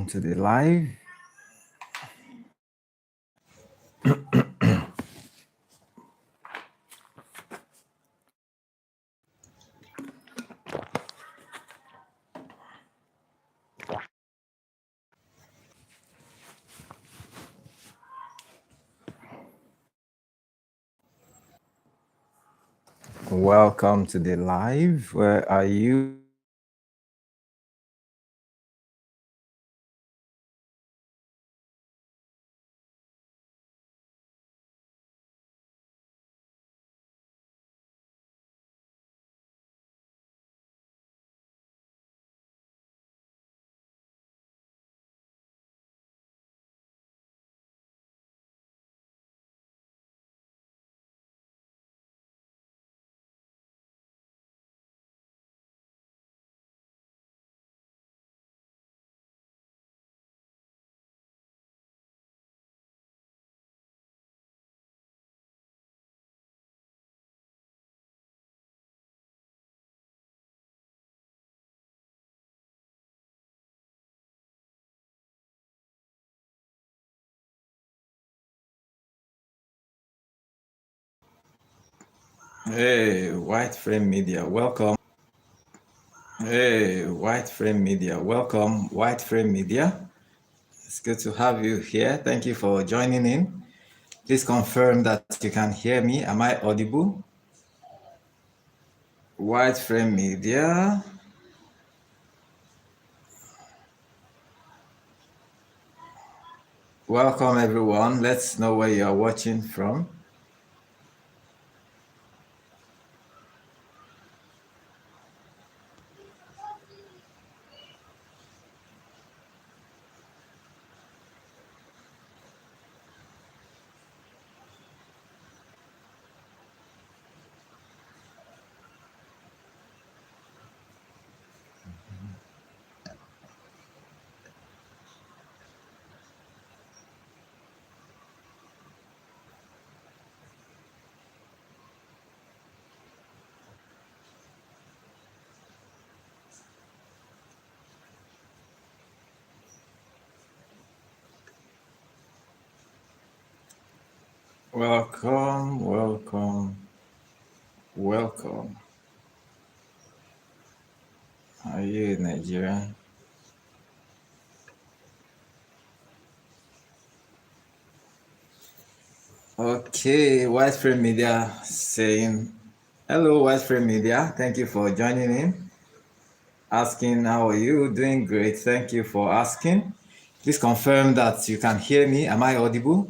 to the live. Welcome to the live. Where are you? Hey, White Frame Media, welcome. Hey, White Frame Media, welcome. White Frame Media, it's good to have you here. Thank you for joining in. Please confirm that you can hear me. Am I audible? White Frame Media. Welcome everyone. Let's know where you are watching from. Welcome, welcome, welcome. Are you Nigerian? Okay, Widespread Media saying, hello Widespread Media, thank you for joining in. Asking, how are you? Doing great, thank you for asking. Please confirm that you can hear me. Am I audible?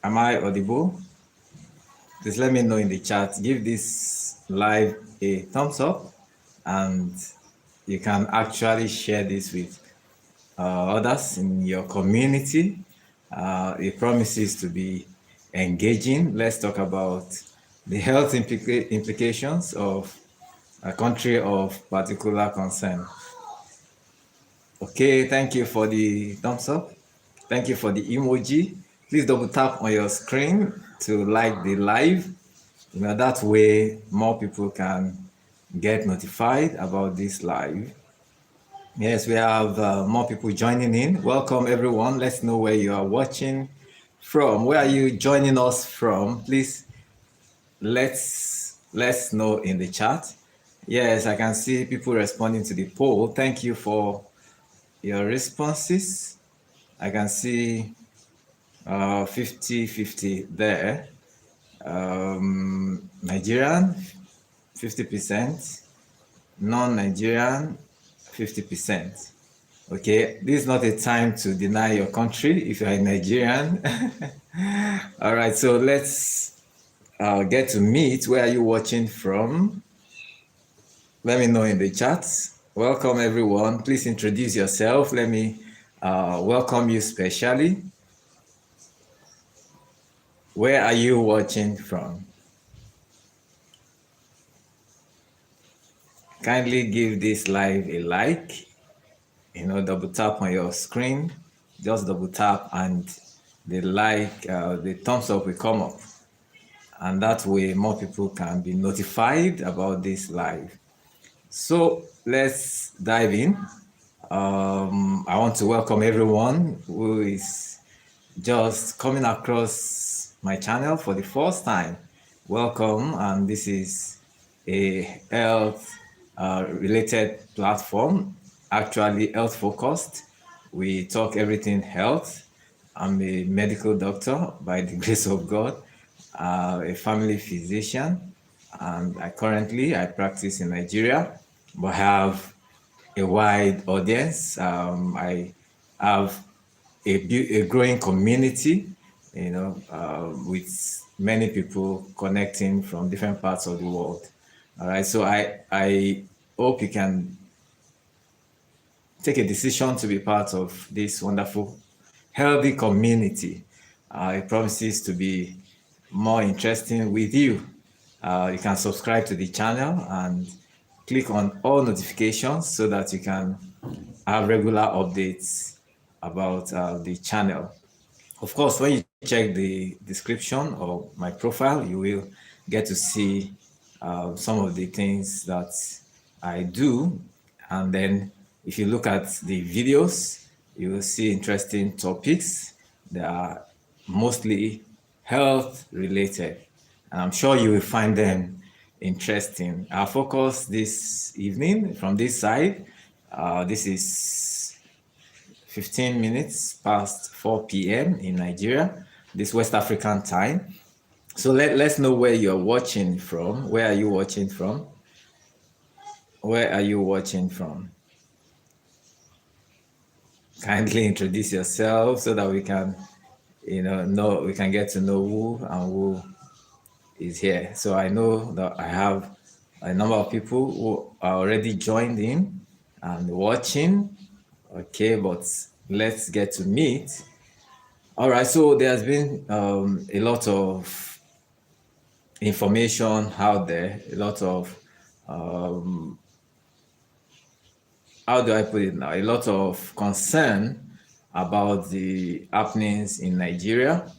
Am I audible? Please let me know in the chat. Give this live a thumbs up, and you can actually share this with others in your community. It promises to be engaging. Let's talk about the health implications of a country of particular concern. Okay, thank you for the thumbs up. Thank you for the emoji. Please double tap on your screen to like the live. That way more people can get notified about this live. Yes, we have more people joining in. Welcome everyone. Let's know where you are watching from. Where are you joining us from? Please let's know in the chat. Yes, I can see people responding to the poll. Thank you for your responses. I can see 50-50 there. Nigerian 50%, non-Nigerian 50%. Okay, this is not a time to deny your country if you're a Nigerian. All right, so let's get to meet. Where are you watching from? Let me know in the chat. Welcome everyone. Please introduce yourself. Let me welcome you specially. Where are you watching from? Kindly give this live a like. Double tap on your screen. Just double tap and the like, the thumbs up will come up. and that way more people can be notified about this live. So let's dive in. I want to welcome everyone who is just coming across my channel for the first time. Welcome, and this is a health related platform, actually health focused. We talk everything health. I'm a medical doctor by the grace of God, a family physician, and I practice in Nigeria, but have a wide audience. I have a growing community, with many people connecting from different parts of the world. All right, so I hope you can take a decision to be part of this wonderful, healthy community. It promises to be more interesting with you. You can subscribe to the channel and click on all notifications so that you can have regular updates about the channel. Of course, when you check the description of my profile, you will get to see some of the things that I do. And then if you look at the videos, you will see interesting topics that are mostly health related. And I'm sure you will find them interesting. Our focus this evening from this side, this is 15 minutes past 4 p.m. in Nigeria, this West African time. So let's know where you're watching from. Where are you watching from? Where are you watching from? Kindly introduce yourself so that we can, we can get to know who and who is here. So I know that I have a number of people who are already joined in and watching. Okay, but let's get to meet. All right, so there's been a lot of information out there, a lot of, how do I put it now? A lot of concern about the happenings in Nigeria,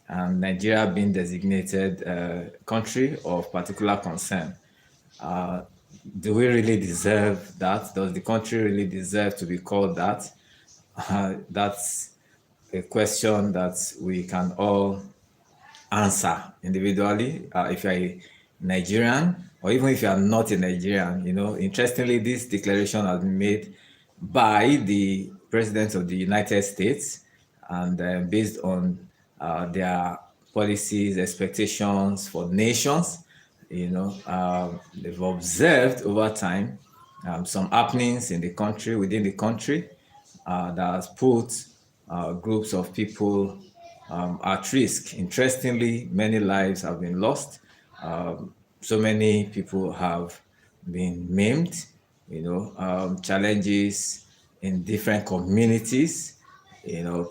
and Nigeria being designated a country of particular concern. Do we really deserve that? Does the country really deserve to be called that? That's a question that we can all answer individually. If you're a Nigerian, or even if you are not a Nigerian, interestingly, this declaration has been made by the President of the United States, and based on their policies, expectations for nations. They've observed over time some happenings in the country, within the country, that has put groups of people at risk. Interestingly, many lives have been lost. So many people have been maimed, challenges in different communities,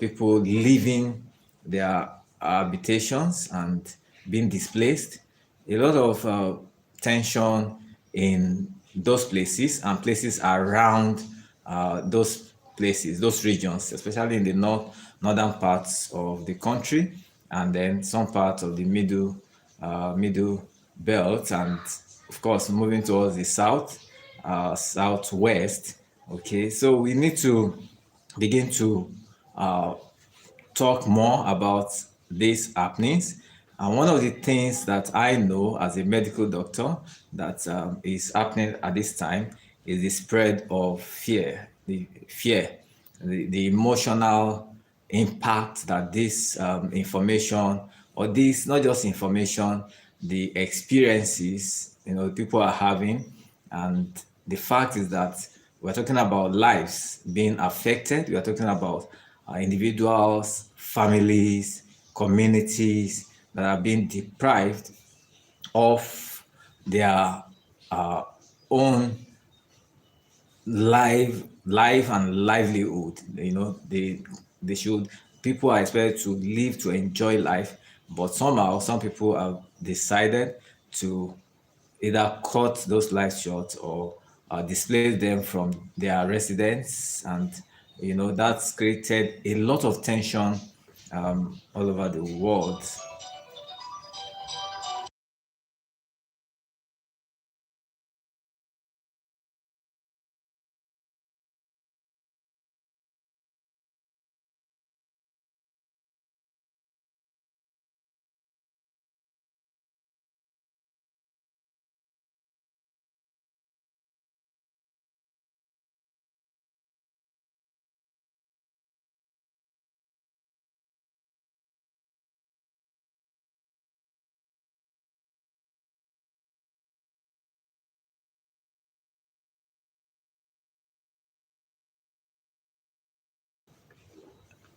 people leaving their habitations and being displaced. A lot of tension in those places and places around those places, those regions, especially in the northern parts of the country, and then some parts of the middle belt, and of course moving towards the southwest. Okay, so we need to begin to talk more about these happenings. And one of the things that I know as a medical doctor that is happening at this time is the spread of fear, the emotional impact that this information, or this, not just information, the experiences, people are having. And the fact is that we're talking about lives being affected. We are talking about individuals, families, communities that are being deprived of their own life and livelihood. They should, people are expected to live to enjoy life, but somehow some people have decided to either cut those lives short or displace them from their residence. And that's created a lot of tension all over the world.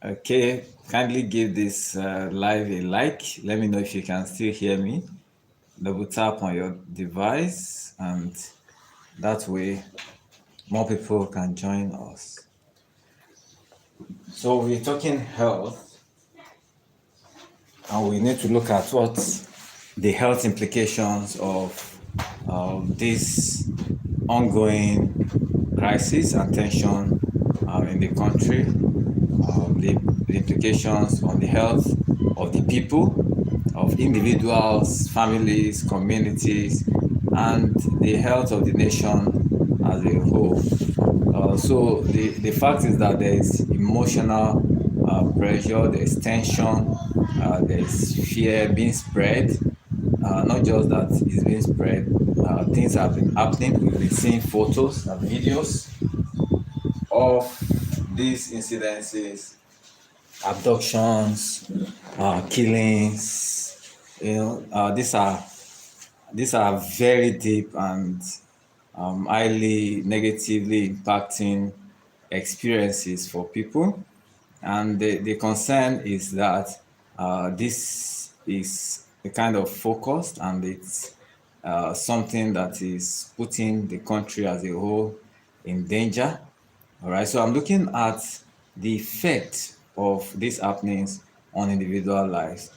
Okay, kindly give this live a like. Let me know if you can still hear me. Double tap on your device, and that way more people can join us. So we're talking health, and we need to look at what the health implications of this ongoing crisis and tension in the country, the implications on the health of the people, of individuals, families, communities, and the health of the nation as a whole. So the fact is that there is emotional pressure, there is tension, there is fear being spread. Not just that it's being spread, things have been happening. We've been seeing photos and videos of these incidences, abductions, killings. These are very deep and highly negatively impacting experiences for people. And the concern is that this is a kind of focused, and it's something that is putting the country as a whole in danger. All right, so I'm looking at the effect of these happenings on individual lives.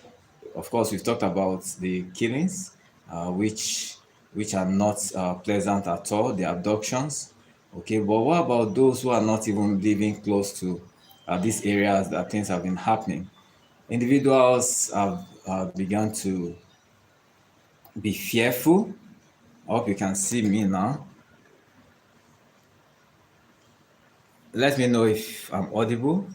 Of course, we've talked about the killings, which are not pleasant at all, the abductions. Okay, but what about those who are not even living close to these areas that things have been happening? Individuals have begun to be fearful. I hope you can see me now. Let me know if I'm audible.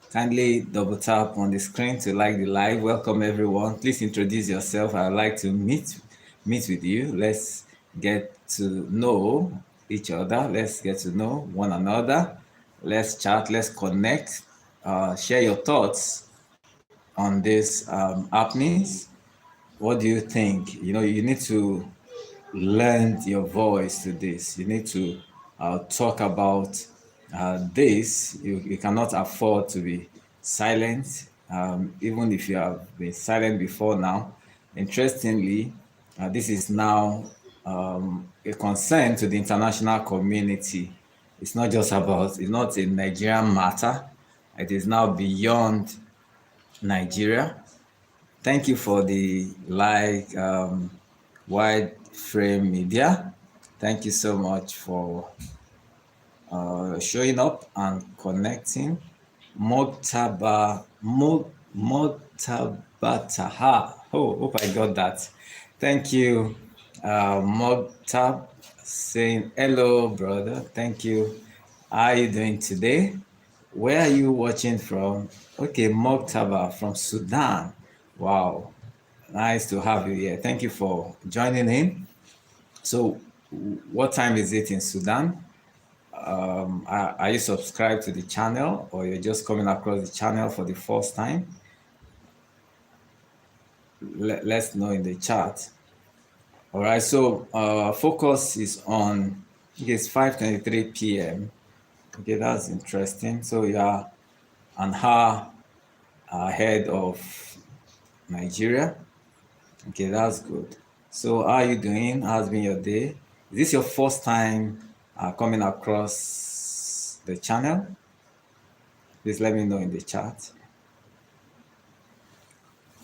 Kindly double tap on the screen to like the live. Welcome everyone. Please introduce yourself. I'd like to meet with you. Let's get to know each other. Let's get to know one another. Let's chat. Let's connect. Share your thoughts on these happenings. What do you think? You need to lend your voice to this. You need to talk about this. You cannot afford to be silent, even if you have been silent before now. Interestingly, this is now a concern to the international community. It's not a Nigerian matter. It is now beyond Nigeria. Thank you for the wide frame media. Thank you so much for showing up and connecting. Mogtabataha. Oh, hope I got that. Thank you, Mogtab, saying hello, brother. Thank you. How are you doing today? Where are you watching from? Okay, Mogtaba from Sudan. Wow, nice to have you here. Thank you for joining in. So, what time is it in Sudan? Are you subscribed to the channel, or you're just coming across the channel for the first time? Let's know in the chat. All right, so focus is on, it's 5:23 p.m. Okay, that's interesting. So you are an hour ahead of Nigeria. Okay, that's good. So how are you doing? How's been your day? Is this your first time coming across the channel? Please let me know in the chat.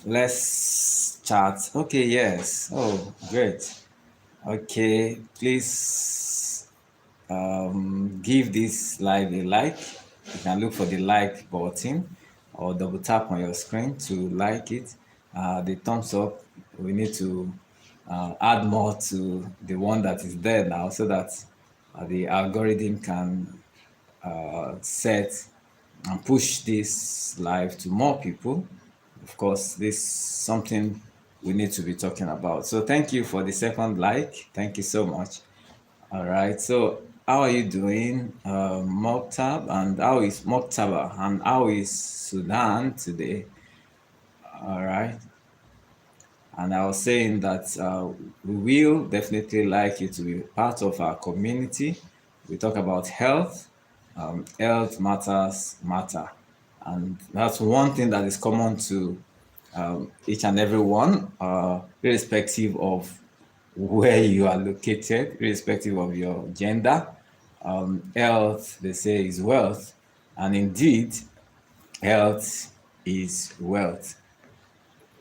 Let's chat. Okay, yes. Oh, great. Okay, please give this live a like. You can look for the like button or double tap on your screen to like it. The thumbs up, we need to add more to the one that is there now, so that the algorithm can set and push this live to more people. Of course, this is something we need to be talking about. So thank you for the second like. Thank you so much. All right. So how are you doing, Moktab? And how is Moktaba? And how is Sudan today? All right. And I was saying that we will definitely like you to be part of our community. We talk about health. Health matters matter. And that's one thing that is common to each and every one, irrespective of where you are located, irrespective of your gender. Health, they say, is wealth. And indeed, health is wealth.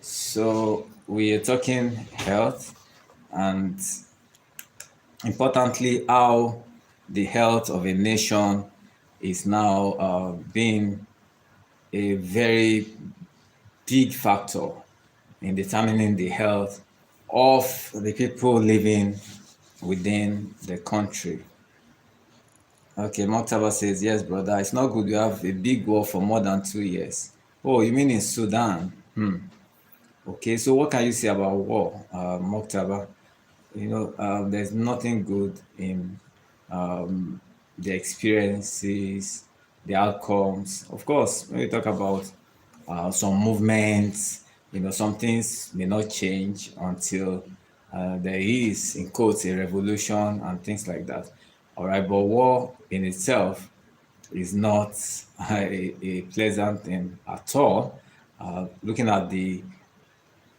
So we are talking health, and importantly, how the health of a nation is now being a very big factor in determining the health of the people living within the country. Okay, Moktaba says, yes, brother, it's not good you have a big war for more than 2 years. Oh, you mean in Sudan? Okay, so what can you say about war, Moktaba? There's nothing good in the experiences, the outcomes. Of course, when we talk about some movements, some things may not change until there is, in quotes, a revolution and things like that. All right, but war in itself is not a pleasant thing at all. Looking at the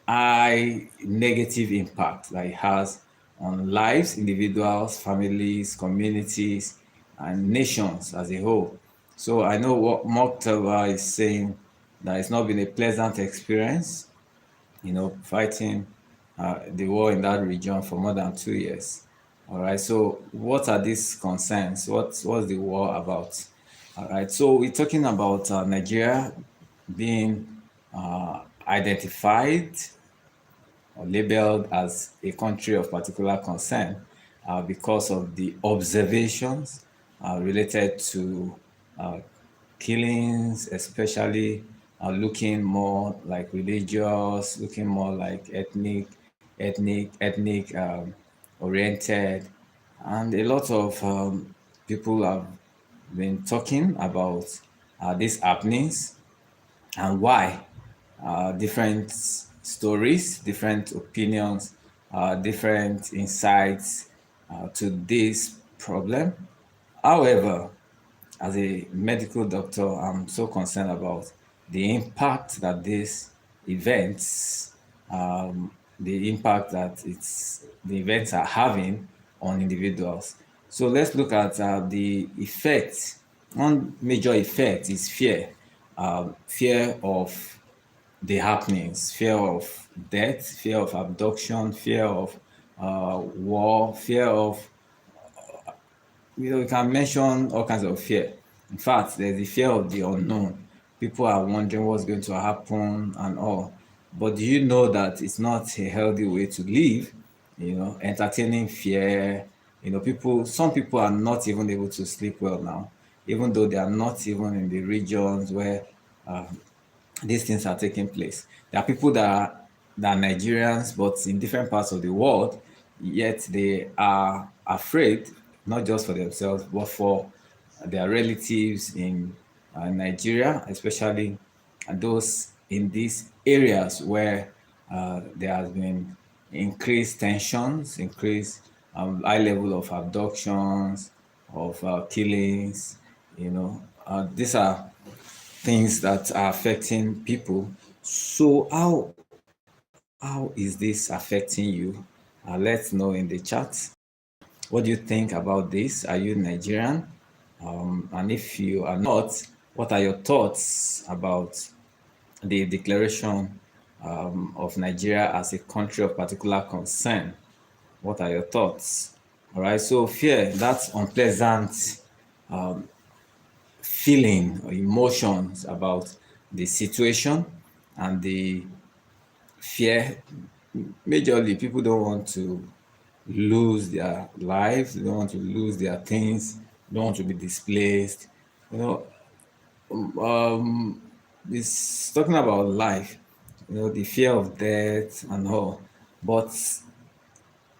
high negative impact that it has on lives, individuals, families, communities, and nations as a whole. So I know what Moktaba is saying, that it's not been a pleasant experience, fighting the war in that region for more than 2 years. All right. So what are these concerns? What's the war about? All right. So we're talking about Nigeria being identified or labeled as a country of particular concern because of the observations related to uh, killings, especially looking more like religious, looking more like ethnic oriented, and a lot of people have been talking about these happenings and why. Different stories, different opinions, different insights to this problem. However, as a medical doctor, I'm so concerned about the impact that these events, the impact that the events are having on individuals. So let's look at the effect. One major effect is fear, fear of the happenings, fear of death, fear of abduction, fear of war, fear of, you can mention all kinds of fear. In fact, there's the fear of the unknown. People are wondering what's going to happen and all. But do you know that it's not a healthy way to live? Entertaining fear. Some people are not even able to sleep well now, even though they are not even in the regions where these things are taking place. There are people that are Nigerians, but in different parts of the world, yet they are afraid, not just for themselves, but for their relatives in Nigeria, especially those in these areas where there has been increased tensions, increased high level of abductions, of killings. These are things that are affecting people. So how is this affecting you? Let's know in the chat. What do you think about this? Are you Nigerian? And if you are not, what are your thoughts about the declaration of Nigeria as a country of particular concern? What are your thoughts? All right. So fear, that's unpleasant feeling or emotions about the situation, and the fear. Majorly, people don't want to lose their lives, they don't want to lose their things, they don't want to be displaced. You know, it's talking about life, the fear of death and all. But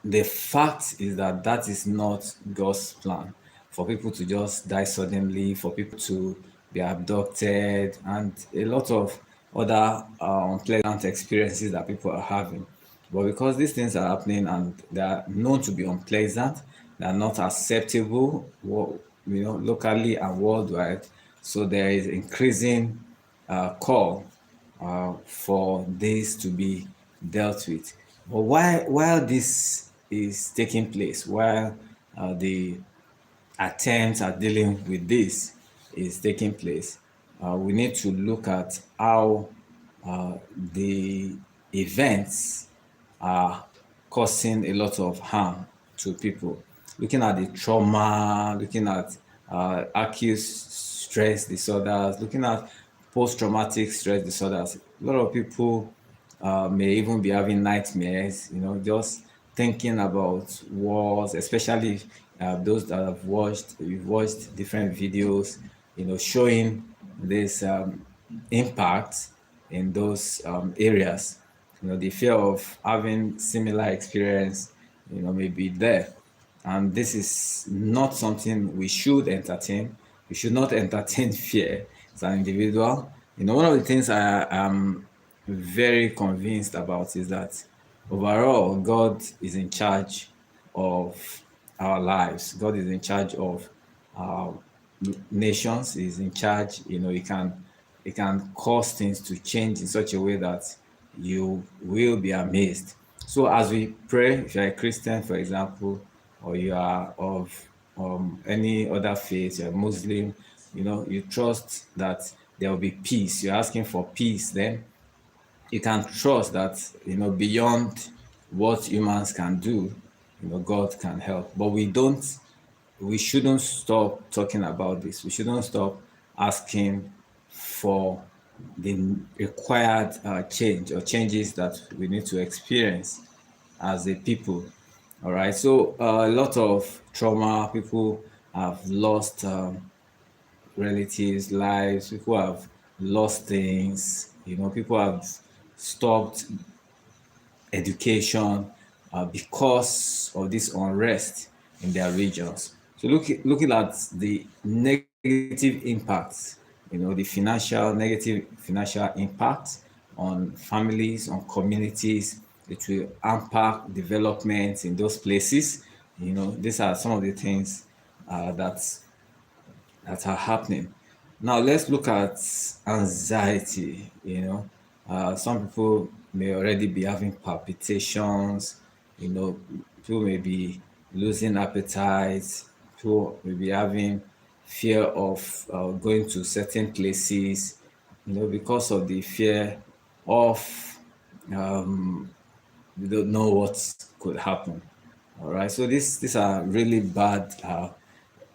the fact is that that is not God's plan, for people to just die suddenly, for people to be abducted, and a lot of other unpleasant experiences that people are having. But because these things are happening and they are known to be unpleasant, they are not acceptable, locally and worldwide. So there is increasing call for this to be dealt with. But while this is taking place, while the attempts at dealing with this is taking place, we need to look at how the events are causing a lot of harm to people. Looking at the trauma, looking at acute stress disorders, looking at post-traumatic stress disorders. A lot of people may even be having nightmares, just thinking about wars, especially those that you've watched different videos, showing this impact in those areas. The fear of having similar experience, may be there. And this is not something we should entertain. We should not entertain fear as an individual. One of the things I am very convinced about is that overall, God is in charge of our lives. God is in charge of our nations. He's in charge. He can cause things to change in such a way that you will be amazed. So as we pray, if you're a Christian, for example, or you are of any other faith, you're a Muslim, you trust that there will be peace. You're asking for peace, then you can trust that, beyond what humans can do, God can help. But we shouldn't stop talking about this. We shouldn't stop asking for the required change or changes that we need to experience as a people. All right. So a lot of trauma, people have lost relatives' lives, people have lost things, people have stopped education because of this unrest in their regions. So looking at the negative impacts, the negative financial impact on families, on communities, it will impact development in those places. These are some of the things that are happening. Now let's look at anxiety. Some people may already be having palpitations. People may be losing appetite. People may be having fear of going to certain places. Because of the fear of we don't know what could happen. All right. So these are really bad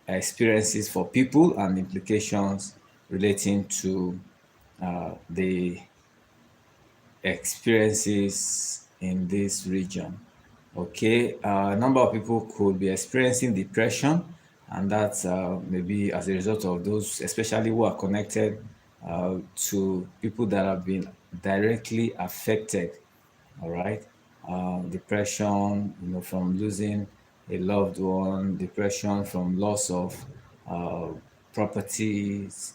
experiences for people and implications relating to the experiences in this region. Okay, a number of people could be experiencing depression, and that's maybe as a result of those, especially who are connected to people that have been directly affected. All right, depression, from losing a loved one, depression from loss of uh, properties.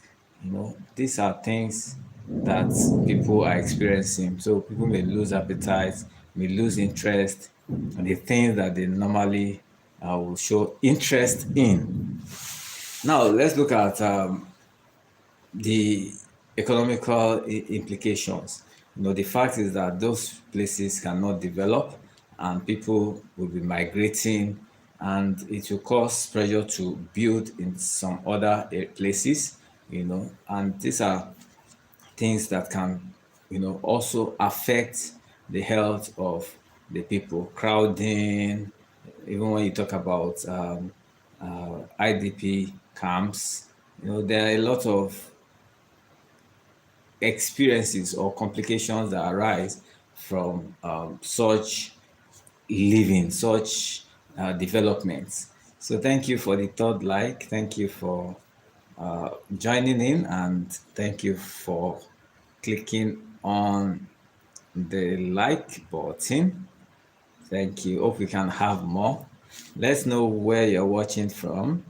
These are things that people are experiencing. So people may lose appetite, may lose interest in the things that they normally will show interest in. Now let's look at the economical implications. The fact is that those places cannot develop and people will be migrating, and it will cause pressure to build in some other places, and these are things that can, also affect the health of the people. Crowding, even when you talk about IDP camps, there are a lot of experiences or complications that arise from such living, such developments. So thank you for the third like. Thank you for joining in, and thank you for clicking on the like button. Thank you. Hope we can have more. Let's know where you're watching from.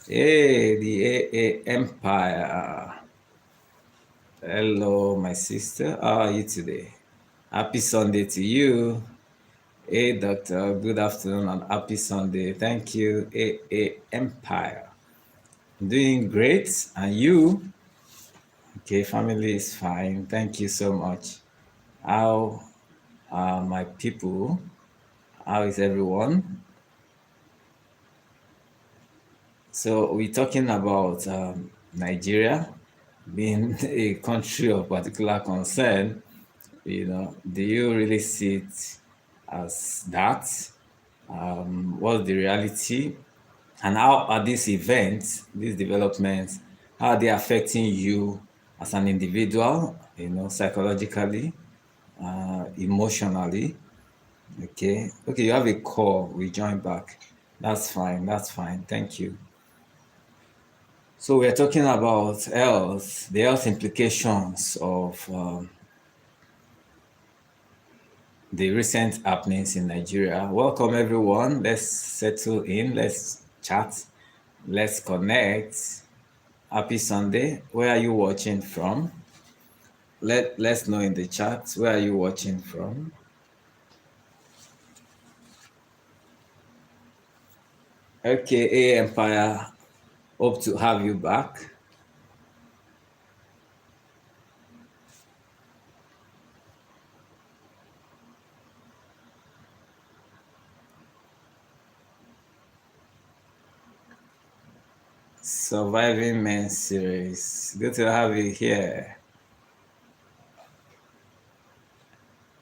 Hey, the AA Empire. Hello, my sister. How are you today? Happy Sunday to you. Hey, Doctor. Good afternoon and happy Sunday. Thank you, AA Empire. I'm doing great. And you? Okay, family is fine. Thank you so much. How are my people? How is everyone? So we're talking about Nigeria being a country of particular concern. Do you really see it as that? What's the reality? And how are these events, these developments, how are they affecting you as an individual, psychologically, emotionally? Okay, you have a call. We join back. That's fine. That's fine. Thank you. So we're talking about health, the health implications of the recent happenings in Nigeria. Welcome, everyone. Let's settle in. Let's chat. Let's connect. Happy Sunday. Where are you watching from? Let's know in the chat. Where are you watching from? Okay, A Empire. Hope to have you back. Surviving Men series. Good to have you here.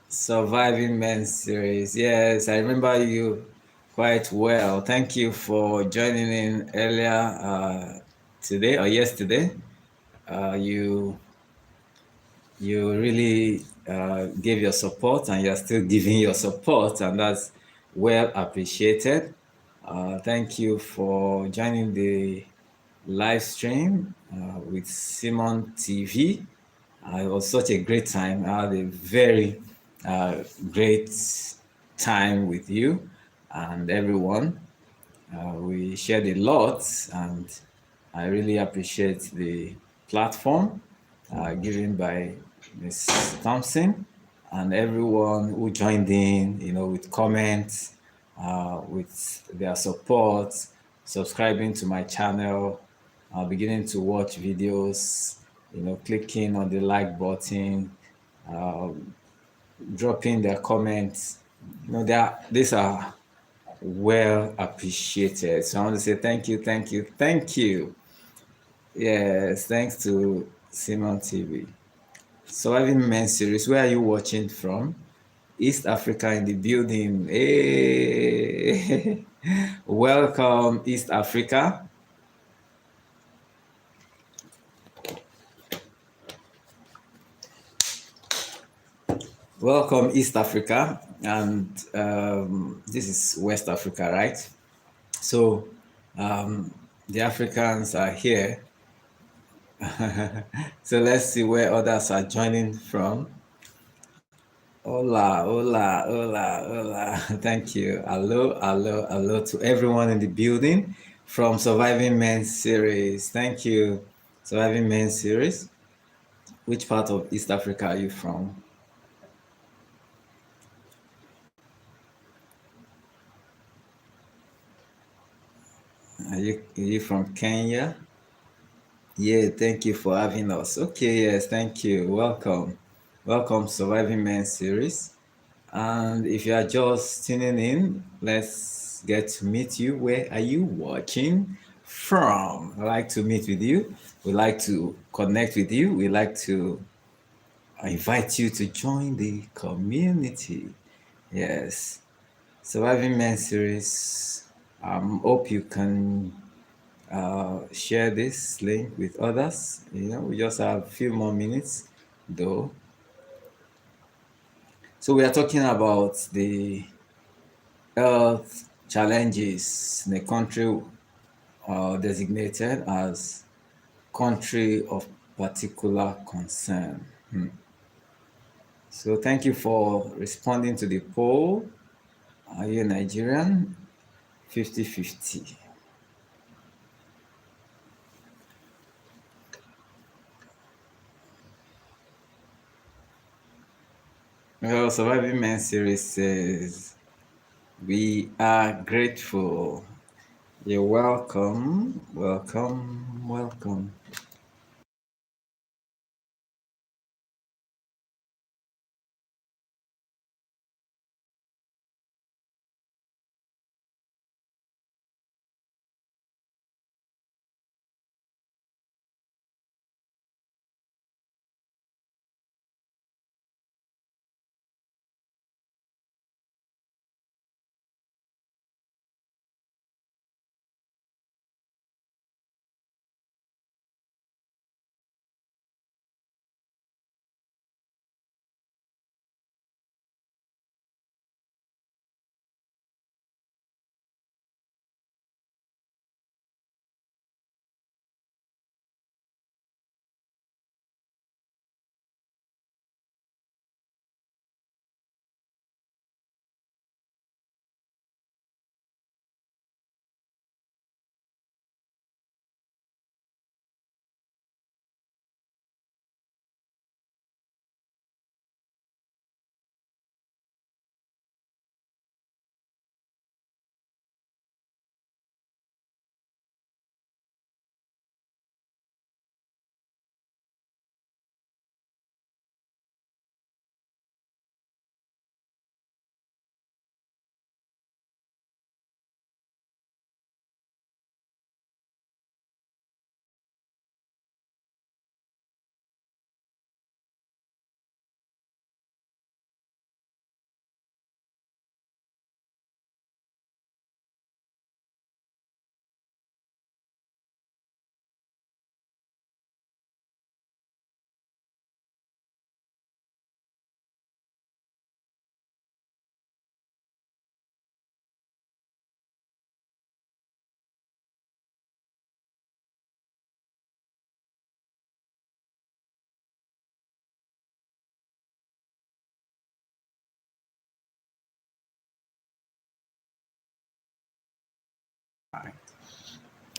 Surviving Men series. Yes, I remember you quite well. Thank you for joining in earlier today or yesterday. You really gave your support, and you're still giving your support, and that's well appreciated. Thank you for joining the live stream with Simon TV. It was such a great time. I had a very great time with you and everyone. We shared a lot, and I really appreciate the platform given by Ms. Thompson and everyone who joined in, with comments, with their support, subscribing to my channel, beginning to watch videos, clicking on the like button, dropping their comments. These are well appreciated. So I want to say thank you, thank you, thank you. Yes, thanks to Simon TV. Surviving Men series. Where are you watching from? East Africa in the building. Hey, welcome, East Africa. Welcome, East Africa. And this is West Africa, right? So the Africans are here. So let's see where others are joining from. Hola, hola, hola, hola. Thank you. Hello, hello, hello to everyone in the building from Surviving Men series. Thank you, Surviving Men series. Which part of East Africa are you from? Are you from Kenya? Yeah, thank you for having us. Okay, yes, thank you. Welcome. Welcome, Surviving Men series. And if you are just tuning in, let's get to meet you. Where are you watching from? I like to meet with you. We like to connect with you. We like to invite you to join the community. Yes. Surviving Men series. Hope you can share this link with others. We just have a few more minutes though. So we are talking about the health challenges in a country designated as country of particular concern. So thank you for responding to the poll. Are you Nigerian? 50-50. Well, Surviving Men series says, we are grateful. You're welcome, welcome, welcome.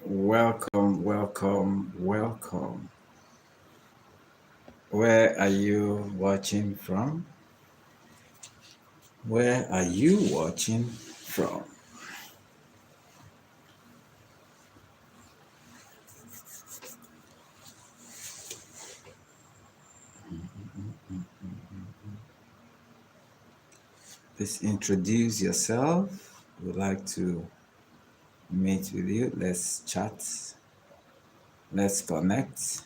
Welcome, welcome, welcome. Where are you watching from? Where are you watching from? Please introduce yourself. We'd like to meet with you. Let's chat. Let's connect.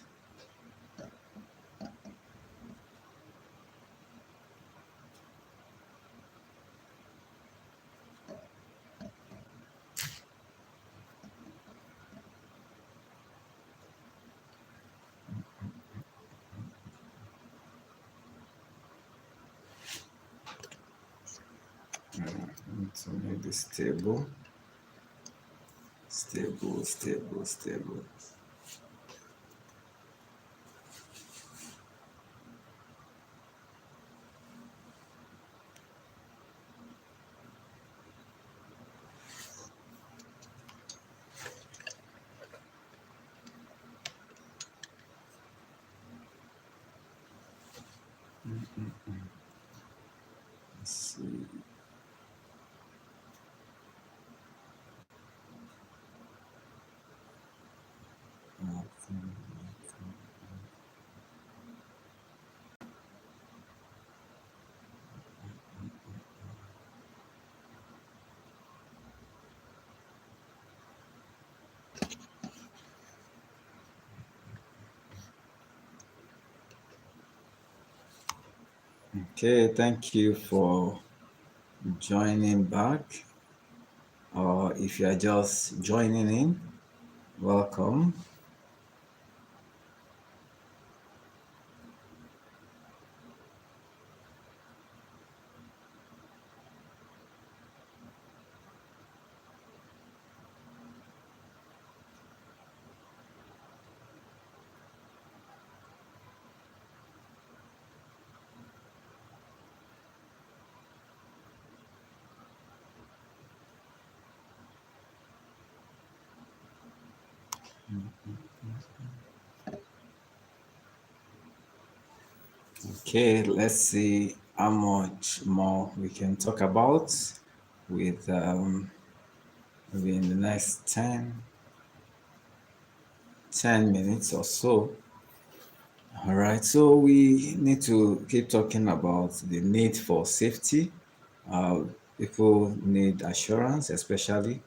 To make this stable. Stable, stable, stable. Let's see. Okay, thank you for joining back. Or if you are just joining in, welcome. Okay, let's see how much more we can talk about with maybe in the next 10 minutes or so. All right, so we need to keep talking about the need for safety. Uh, People need assurance, especially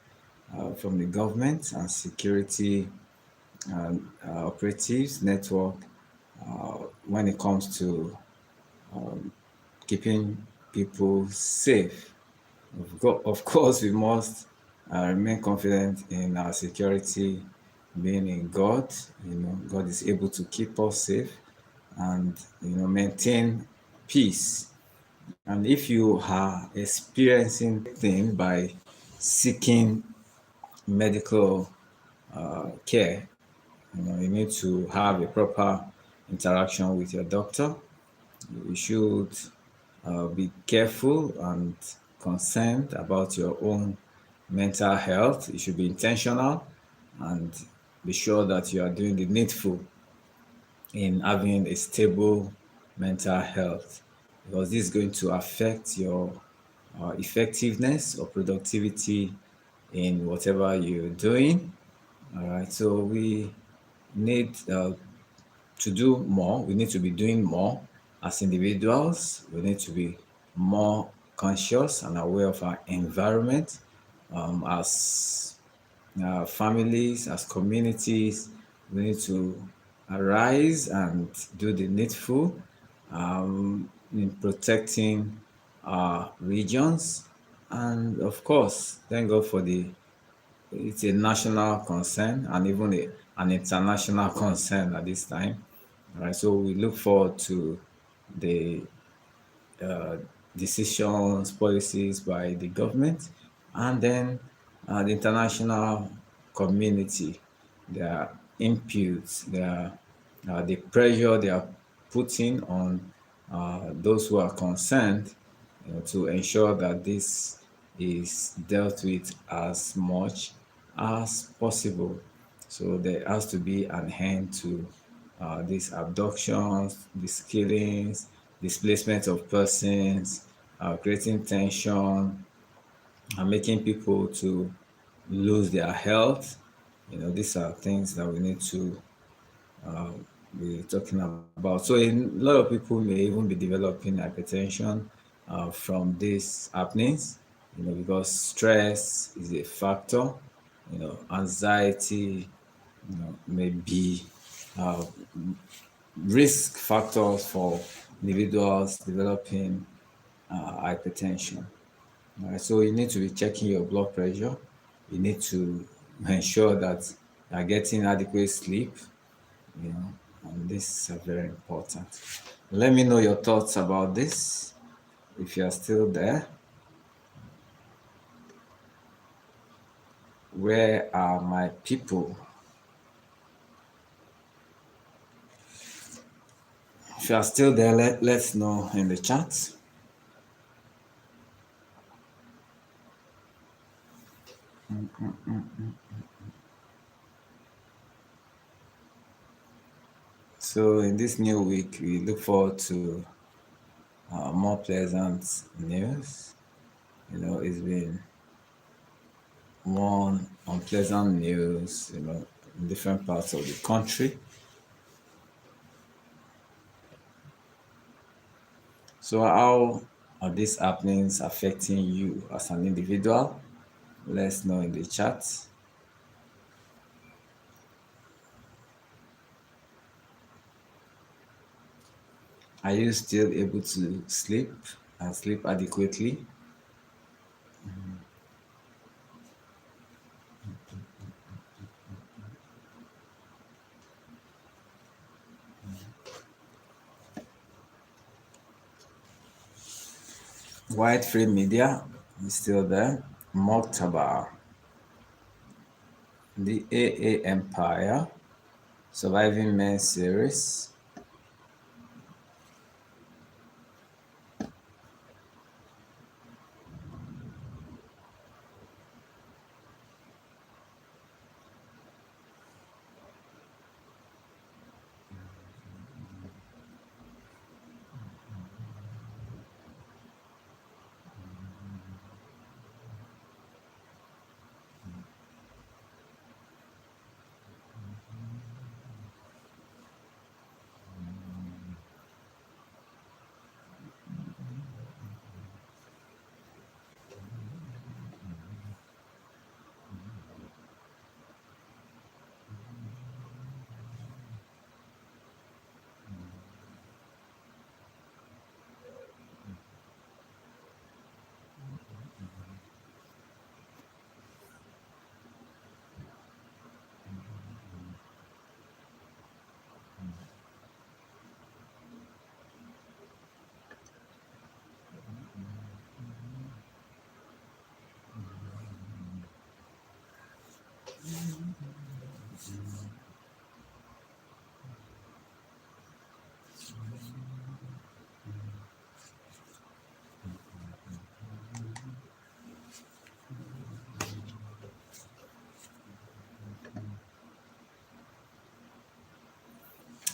from the government and security operatives network when it comes to keeping people safe. Of course, we must remain confident in our security, being in God. God is able to keep us safe and maintain peace. And if you are experiencing things by seeking medical care, you need to have a proper interaction with your doctor. You should be careful and concerned about your own mental health. You should be intentional and be sure that you are doing the needful in having a stable mental health, because this is going to affect your effectiveness or productivity in whatever you're doing. All right, so we need to do more. We need to be doing more as individuals. We need to be more conscious and aware of our environment, as families, as communities. We need to arise and do the needful in protecting our regions. And of course, thank God for it's a national concern and even an international concern at this time. All right, so we look forward to the uh, decisions, policies by the government, and then the international community, their inputs, the pressure they are putting on those who are concerned, to ensure that this is dealt with as much as possible. So there has to be an end to these abductions, these killings, displacement of persons, creating tension, and making people to lose their health. These are things that we need to be talking about. So a lot of people may even be developing hypertension from these happenings, because stress is a factor. Anxiety, may be uh, risk factors for individuals developing hypertension. All right, so you need to be checking your blood pressure. You need to ensure that you are getting adequate sleep, and this is very important. Let me know your thoughts about this. If you are still there, where are my people? If you are still there, let's know in the chat. So in this new week, we look forward to more pleasant news. It's been one unpleasant news, in different parts of the country. So how are these happenings affecting you as an individual? Let's know in the chat. Are you still able to sleep and sleep adequately? White Free Media is still there. Moktaba, the AA Empire, Surviving Men series.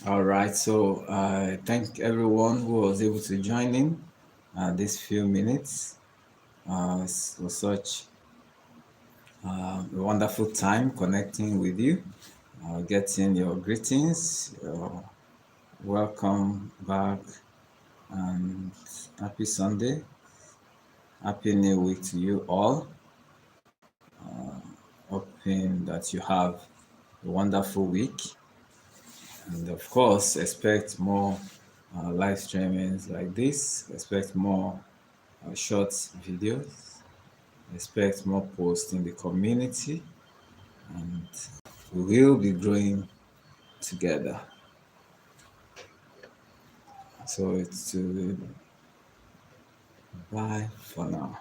All right, so I thank everyone who was able to join in these few minutes. It was such a wonderful time connecting with you, getting your greetings, your welcome back, and happy Sunday. Happy New Week to you all. Hoping that you have a wonderful week. And of course, expect more live streamings like this. Expect more short videos. Expect more posts in the community. And we will be growing together. So it's to bye for now.